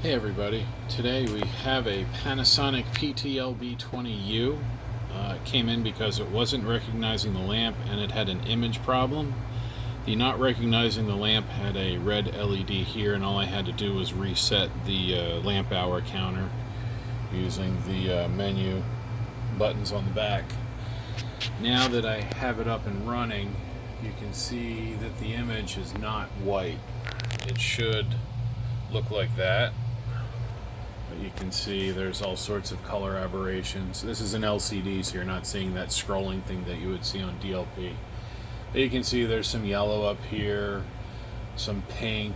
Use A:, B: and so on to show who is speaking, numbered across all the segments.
A: Hey everybody, today we have a Panasonic PT-LB20U. It came in because it wasn't recognizing the lamp and it had an image problem. The not recognizing the lamp had a red LED here, and all I had to do was reset the lamp hour counter using the menu buttons on the back. Now that I have it up and running, you can see that the image is not white. It should look like that. But you can see there's all sorts of color aberrations. This is an LCD, so you're not seeing that scrolling thing that you would see on DLP. But you can see there's some yellow up here, some pink,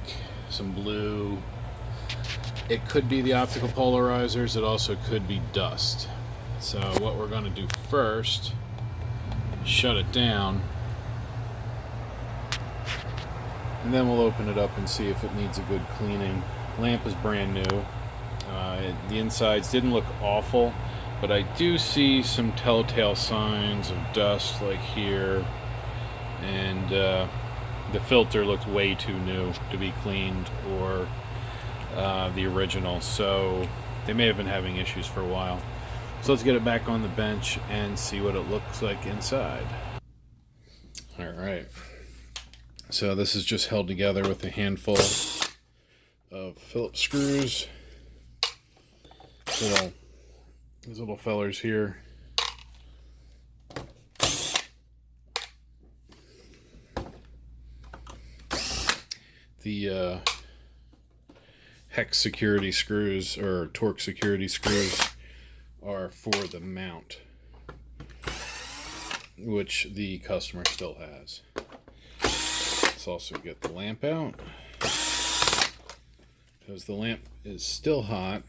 A: some blue. It could be the optical polarizers. It also could be dust. So what we're going to do first is shut it down, and then we'll open it up and see if it needs a good cleaning. Lamp is brand new. The insides didn't look awful, but I do see some telltale signs of dust, like here, and the filter looked way too new to be cleaned, or the original, so they may have been having issues for a while. So let's get it back on the bench and see what it looks like inside. Alright, so this is just held together with a handful of Phillips screws. These little fellers here. The hex security screws, or torque security screws, are for the mount, which the customer still has. Let's also get the lamp out, because the lamp is still hot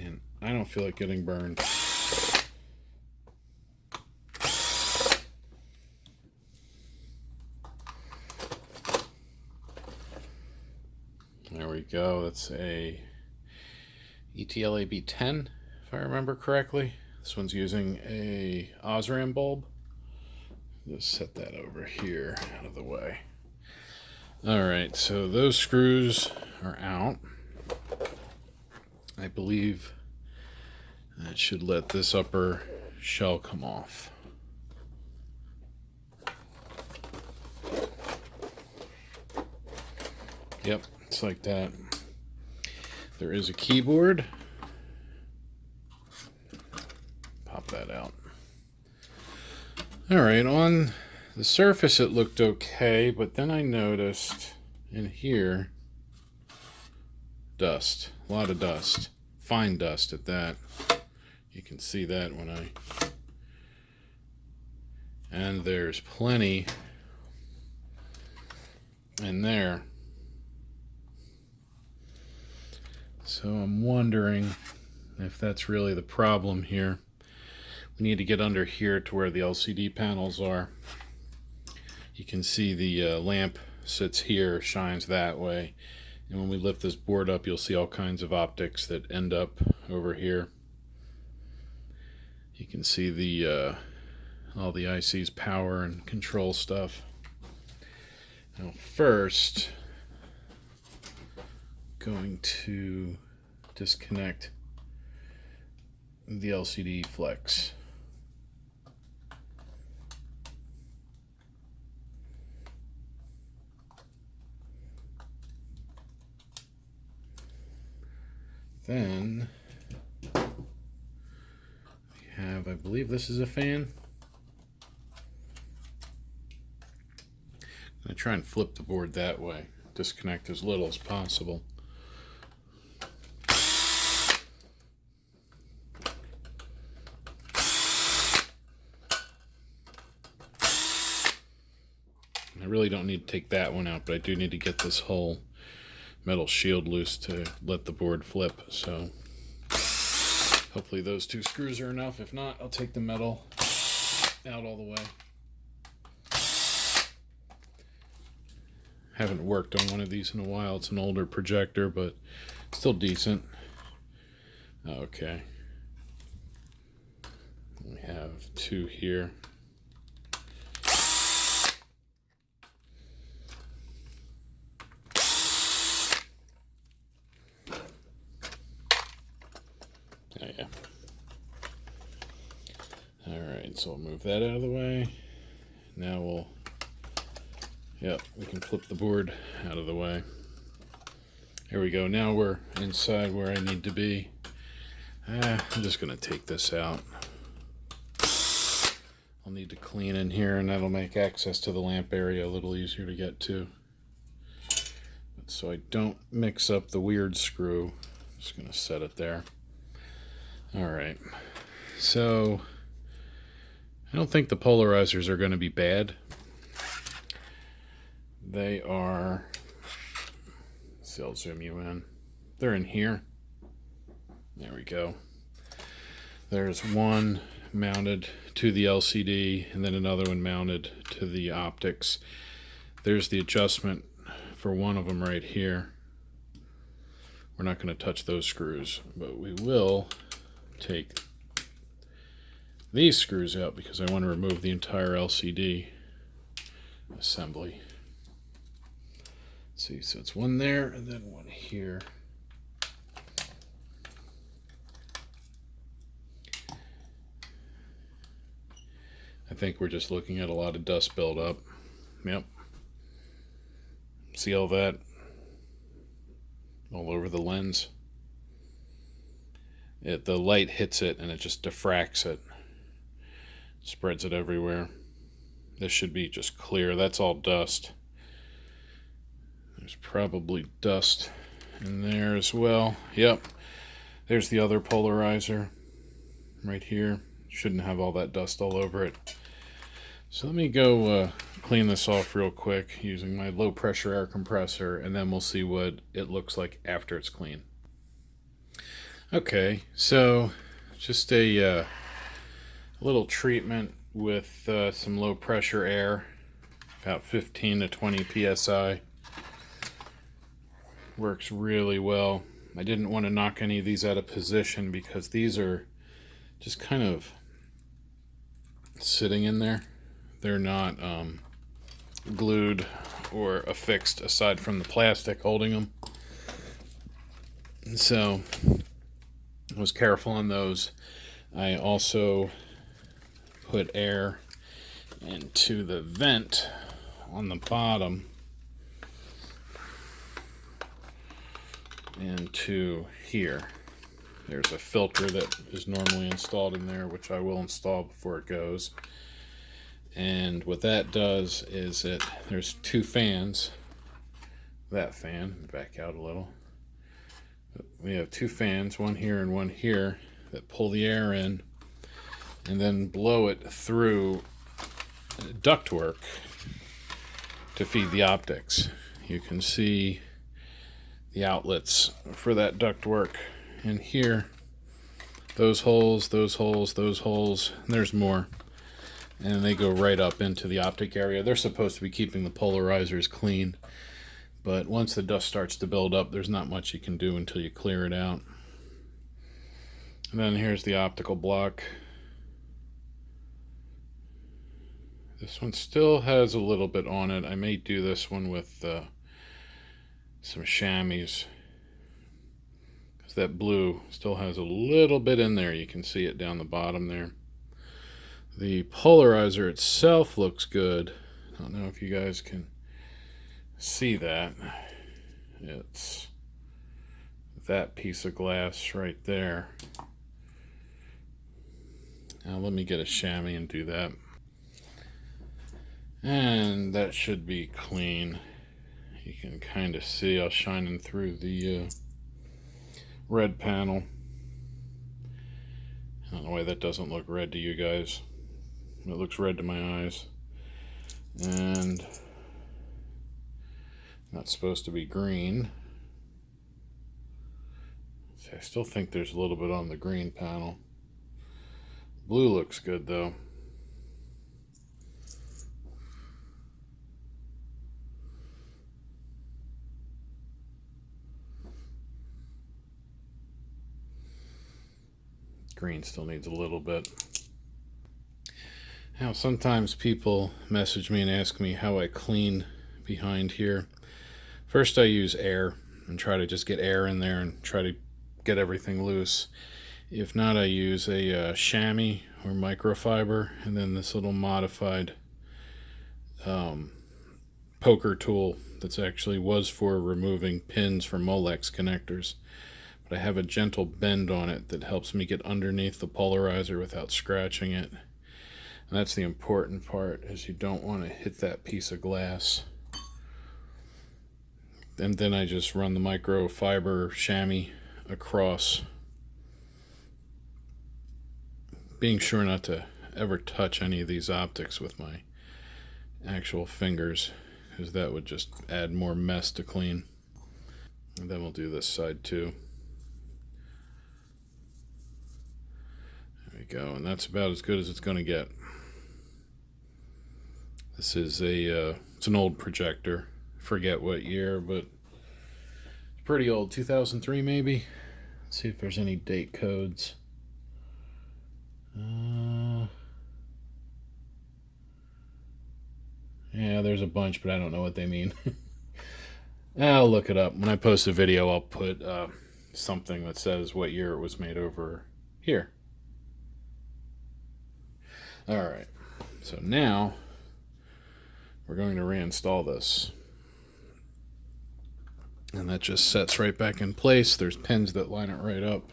A: and I don't feel like getting burned. There we go. That's a ETLAB10, if I remember correctly. This one's using a Osram bulb. Just set that over here out of the way. Alright, so those screws are out. I believe that should let this upper shell come off. Yep, it's like that. There is a keyboard. Pop that out. Alright, on the surface it looked okay, but then I noticed in here dust. A lot of dust. Fine dust at that. You can see that when and there's plenty in there. So I'm wondering if that's really the problem here. We need to get under here to where the LCD panels are. You can see the lamp sits here, shines that way. And when we lift this board up, you'll see all kinds of optics that end up over here. You can see the all the IC's power and control stuff. Now first, going to disconnect the LCD flex. Then we have, I believe this is a fan. I'm going to try and flip the board that way, disconnect as little as possible. I really don't need to take that one out, but I do need to get this whole metal shield loose to let the board flip, so hopefully those two screws are enough. If not, I'll take the metal out all the way. Haven't worked on one of these in a while. It's an older projector, but still decent. Okay. We have two here. Oh, yeah. Alright, so we'll move that out of the way. Now we can flip the board out of the way. Here we go. Now we're inside where I need to be. I'm just going to take this out. I'll need to clean in here, and that'll make access to the lamp area a little easier to get to. But so I don't mix up the weird screw, I'm just going to set it there. Alright, so I don't think the polarizers are going to be bad. They are, let's see, I'll zoom you in. They're in here. There we go. There's one mounted to the LCD and then another one mounted to the optics. There's the adjustment for one of them right here. We're not going to touch those screws, but we will take these screws out because I want to remove the entire LCD assembly. Let's see, so it's one there and then one here. I think we're just looking at a lot of dust buildup. Yep. See all that? All over the lens. The light hits it and it just diffracts it. Spreads it everywhere. This should be just clear. That's all dust. There's probably dust in there as well. Yep. There's the other polarizer right here. Shouldn't have all that dust all over it. So let me go clean this off real quick using my low pressure air compressor, and then we'll see what it looks like after it's clean. Okay, so just a little treatment with some low pressure air, about 15 to 20 psi. Works really well. I didn't want to knock any of these out of position because these are just kind of sitting in there. They're not glued or affixed aside from the plastic holding them. And so I was careful on those. I also put air into the vent on the bottom and to here. There's a filter that is normally installed in there, which I will install before it goes. And what that does is there's two fans. That fan, back out a little. We have two fans, one here and one here, that pull the air in and then blow it through ductwork to feed the optics. You can see the outlets for that ductwork in here. Those holes, those holes, those holes, and there's more. And they go right up into the optic area. They're supposed to be keeping the polarizers clean, but once the dust starts to build up, there's not much you can do until you clear it out. And then here's the optical block. This one still has a little bit on it. I may do this one with some chamois, because that blue still has a little bit in there. You can see it down the bottom there. The polarizer itself looks good. I don't know if you guys can see that. It's that piece of glass right there. Now let me get a chamois and do that. And that should be clean. You can kind of see us shining through the red panel. I don't know why that doesn't look red to you guys. It looks red to my eyes. And not supposed to be green. See, I still think there's a little bit on the green panel. Blue looks good though. Green still needs a little bit. Now sometimes people message me and ask me how I clean behind here. First I use air and try to just get air in there and try to get everything loose. If not, I use a chamois or microfiber, and then this little modified poker tool that's actually was for removing pins from Molex connectors. But I have a gentle bend on it that helps me get underneath the polarizer without scratching it. And that's the important part, is you don't want to hit that piece of glass. And then I just run the microfiber chamois across, being sure not to ever touch any of these optics with my actual fingers, because that would just add more mess to clean. And then we'll do this side too. There we go, and that's about as good as it's going to get. This is it's an old projector. Forget what year, but it's pretty old. 2003 maybe. Let's see if there's any date codes. Yeah, there's a bunch, but I don't know what they mean. I'll look it up. When I post a video, I'll put something that says what year it was made over here. Alright, so now we're going to reinstall this. And that just sets right back in place. There's pins that line it right up.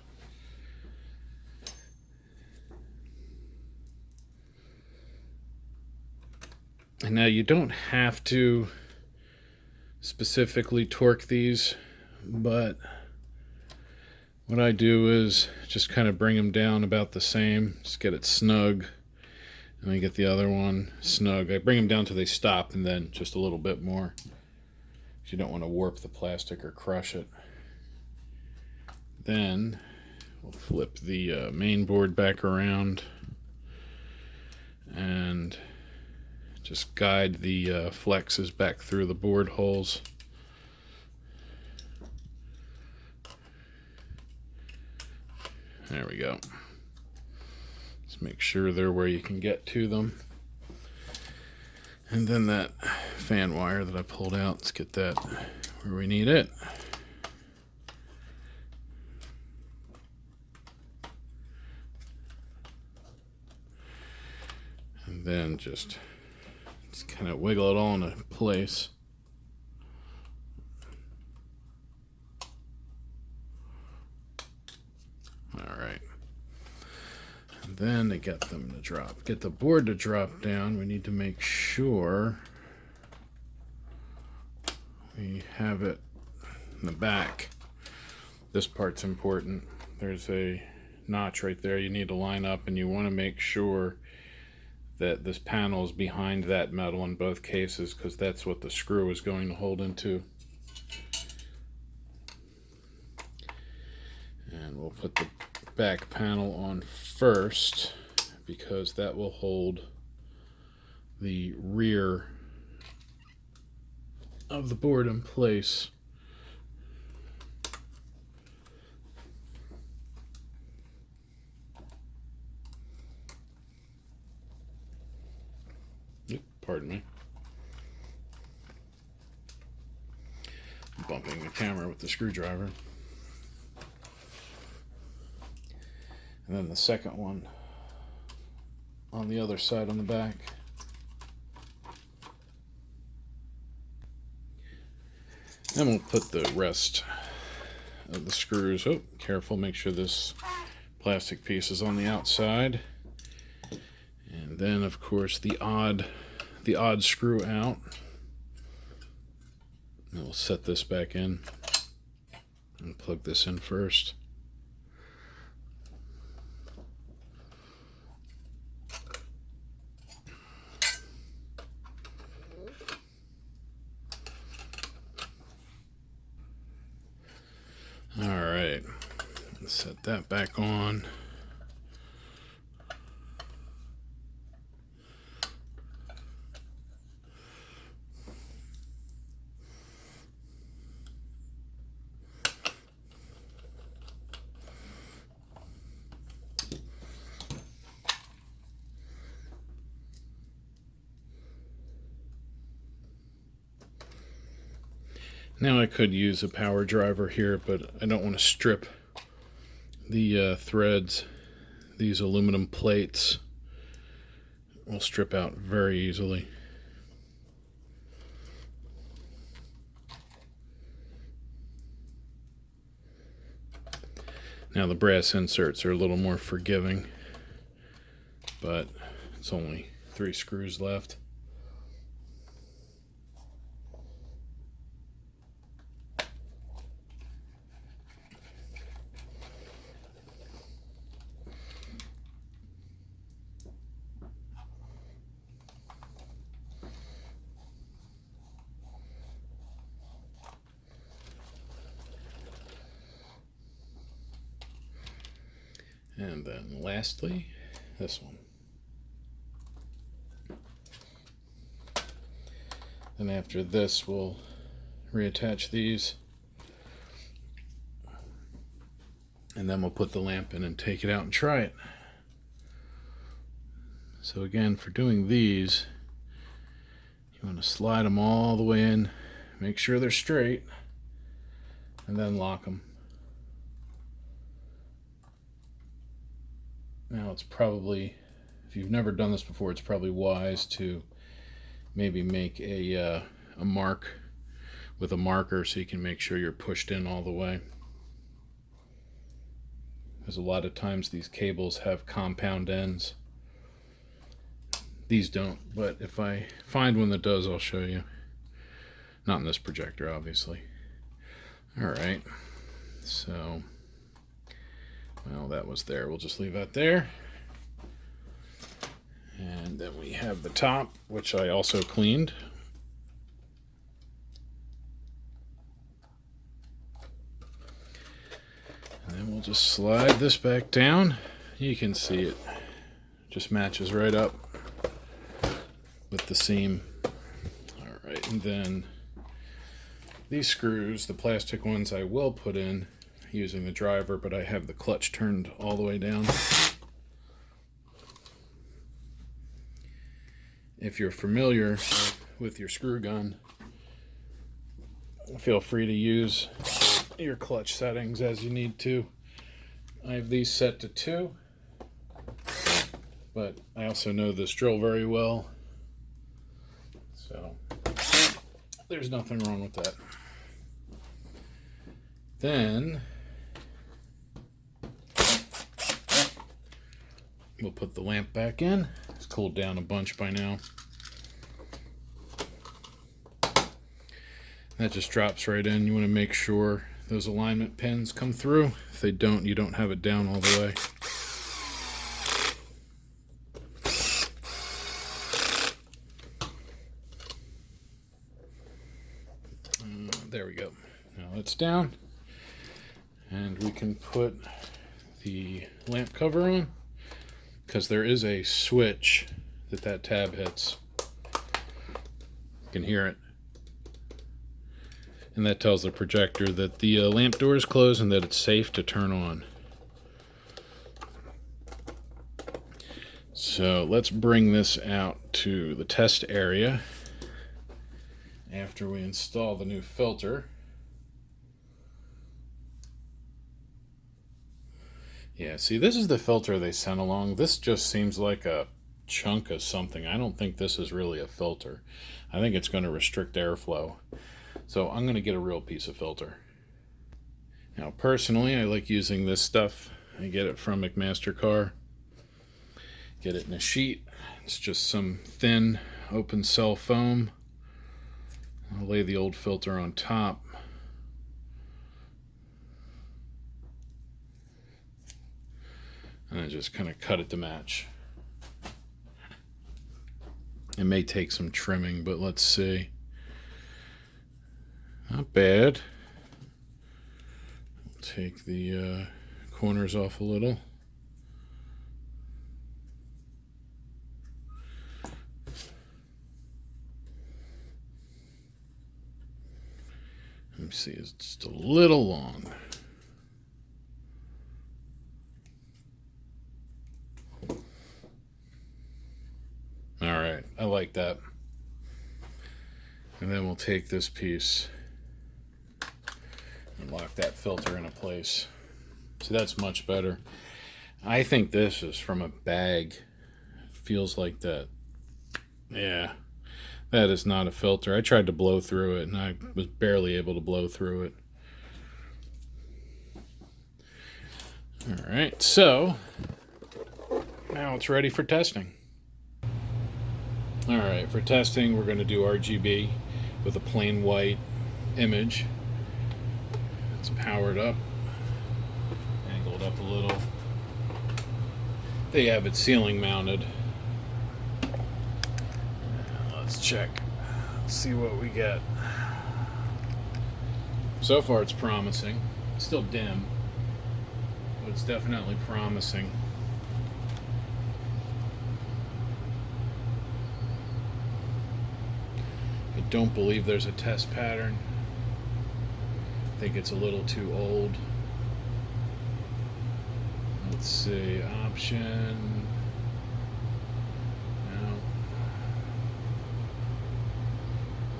A: And now you don't have to specifically torque these, but what I do is just kind of bring them down about the same, just get it snug, and then get the other one snug. I bring them down till they stop, and then just a little bit more. You don't want to warp the plastic or crush it. Then we'll flip the main board back around and just guide the flexes back through the board holes. There we go. Just make sure they're where you can get to them. And then that fan wire that I pulled out, let's get that where we need it. And then just kind of wiggle it all into place. Alright. And then to get them to drop, get the board to drop down, we need to make sure we have it in the back. This part's important. There's a notch right there you need to line up, and you want to make sure that this panel is behind that metal in both cases, because that's what the screw is going to hold into. And we'll put the back panel on first, because that will hold the rear of the board in place. Pardon me. Bumping the camera with the screwdriver. And then the second one on the other side on the back. Then we'll put the rest of the screws. Oh, careful, make sure this plastic piece is on the outside. And then, of course, the odd screw out. And we'll set this back in and plug this in first. All right, let's set that back on. Now I could use a power driver here, but I don't want to strip the threads, these aluminum plates, will strip out very easily. Now the brass inserts are a little more forgiving, but it's only 3 screws left. And then lastly, this one. And after this, we'll reattach these. And then we'll put the lamp in and take it out and try it. So again, for doing these, you want to slide them all the way in, make sure they're straight, and then lock them. Now it's probably, if you've never done this before, it's probably wise to maybe make a mark with a marker so you can make sure you're pushed in all the way. Because a lot of times these cables have compound ends. These don't, but if I find one that does, I'll show you. Not in this projector, obviously. Alright, so, well, that was there. We'll just leave that there. And then we have the top, which I also cleaned. And then we'll just slide this back down. You can see it just matches right up with the seam. Alright, and then these screws, the plastic ones, I will put in using the driver, but I have the clutch turned all the way down. If you're familiar with your screw gun, feel free to use your clutch settings as you need to. I have these set to 2, but I also know this drill very well, so there's nothing wrong with that. Then we'll put the lamp back in. It's cooled down a bunch by now. That just drops right in. You want to make sure those alignment pins come through. If they don't, you don't have it down all the way. There we go. Now it's down. And we can put the lamp cover on, because there is a switch that tab hits. You can hear it. And that tells the projector that the lamp door is closed and that it's safe to turn on. So let's bring this out to the test area after we install the new filter. Yeah, see, this is the filter they sent along. This just seems like a chunk of something. I don't think this is really a filter. I think it's going to restrict airflow. So I'm going to get a real piece of filter. Now, personally, I like using this stuff. I get it from McMaster-Carr. Get it in a sheet. It's just some thin open cell foam. I'll lay the old filter on top. And I just kind of cut it to match. It may take some trimming, but let's see. Not bad. Take the corners off a little. Let me see, it's just a little long. All right, I like that. And then we'll take this piece and lock that filter into place. So that's much better. I think this is from a bag. Feels like that. Yeah, that is not a filter. I tried to blow through it and I was barely able to blow through it. Alright, so now it's ready for testing. Alright, for testing we're going to do RGB with a plain white image. It's powered up, angled up a little. They have it ceiling mounted. Let's check, see what we get. So far it's promising. It's still dim, but it's definitely promising. I don't believe there's a test pattern. I think it's a little too old. Let's see, option. No.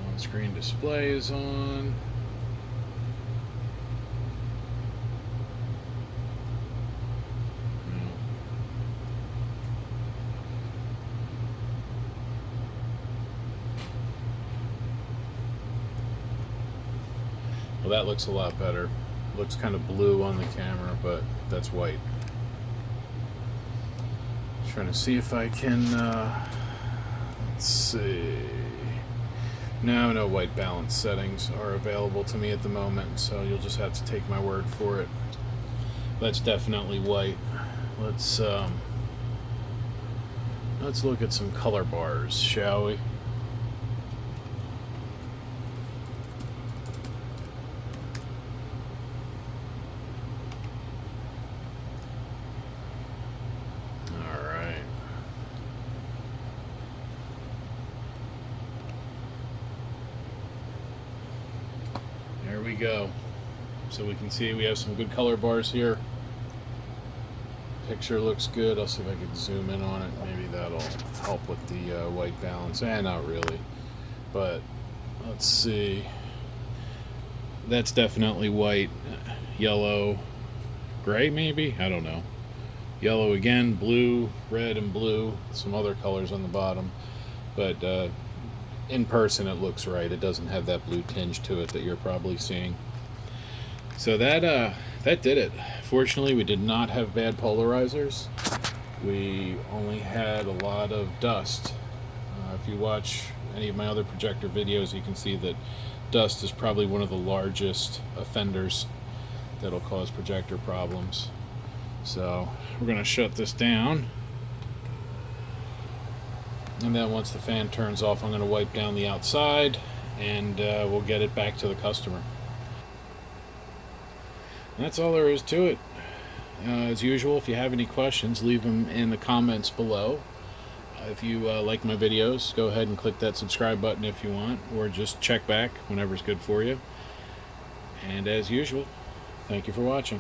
A: On-screen display is on. No. Well, that looks a lot better. Looks kind of blue on the camera, but that's white. Trying to see if I can, let's see. No white balance settings are available to me at the moment, so you'll just have to take my word for it. That's definitely white. Let's look at some color bars, shall we? There we go. So we can see we have some good color bars here. Picture looks good. I'll see if I can zoom in on it. Maybe that'll help with the white balance. Not really. But let's see. That's definitely white. Yellow. Gray maybe? I don't know. Yellow again. Blue. Red and blue. Some other colors on the bottom. But in person it looks right. It doesn't have that blue tinge to it that you're probably seeing. So that did it. Fortunately, we did not have bad polarizers. We only had a lot of dust. If you watch any of my other projector videos, you can see that dust is probably one of the largest offenders that'll cause projector problems. So we're going to shut this down. And then once the fan turns off, I'm going to wipe down the outside and we'll get it back to the customer. And that's all there is to it. As usual, if you have any questions, leave them in the comments below. If you like my videos, go ahead and click that subscribe button if you want, or just check back whenever it's good for you. And as usual, thank you for watching.